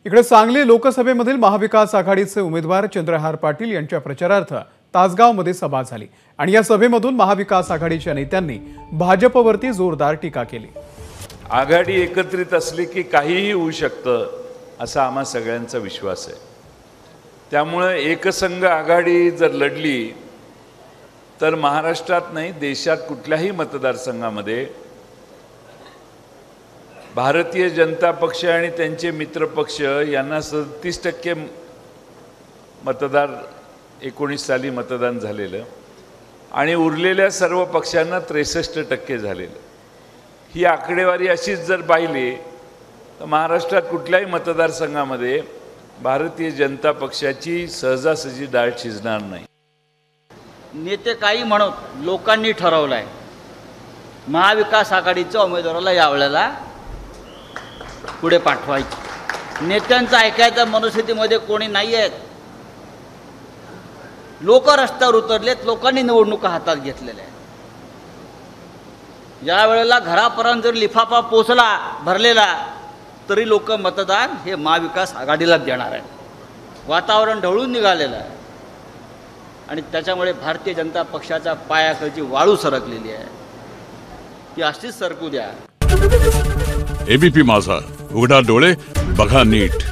इकडे सांगली लोकसभेमधील महाविकास आघाडीचे उमेदवार चंद्रहार पाटील यांच्या प्रचारार्थ तासगावमध्ये सभा झाली आणि या सभेमधून महाविकास आघाडीच्या नेत्यांनी भाजपवरती जोरदार टीका केली। आघाडी एकत्रित असली की काहीही होऊ शकतं असा आम्हा सगळ्यांचा विश्वास आहे। त्यामुळे एकसंघ आघाडी जर लढली तर महाराष्ट्रात नाही देशात कुठल्याही मतदारसंघामध्ये भारतीय जनता पक्ष आणि त्यांचे मित्र पक्ष यांना 37% मतदार 19 साली मतदान झालेलं आणि उरलेल्या सर्व पक्षांना 63% झालेलं। ही आकडेवारी अशीच जर पाहिली तर महाराष्ट्रात कुठल्याही मतदारसंघामध्ये भारतीय जनता पक्षाची सहजासहजी डाळ शिजणार नाही। नेते काही म्हणत लोकांनी ठरवलंय महाविकास आघाडीच्या उमेदवाराला यावेळेला पुढे पाठवायचे। नेत्यांचं ऐकायचं मनस्थितीमध्ये कोणी नाही आहेत। लोक रस्त्यावर उतरलेत, लोकांनी निवडणुका हातात घेतलेल्या आहेत। या वेळेला घरापर्यंत जर लिफाफा पोचला भरलेला तरी लोक मतदान हे महाविकास आघाडीला देणार आहेत। वातावरण ढवळून निघालेलं आहे आणि त्याच्यामुळे भारतीय जनता पक्षाच्या पायाखालची वाळू सरकलेली आहे। ती अशीच सरकू द्या। एबीपी माझा, उघडा डोळे बघा नीट।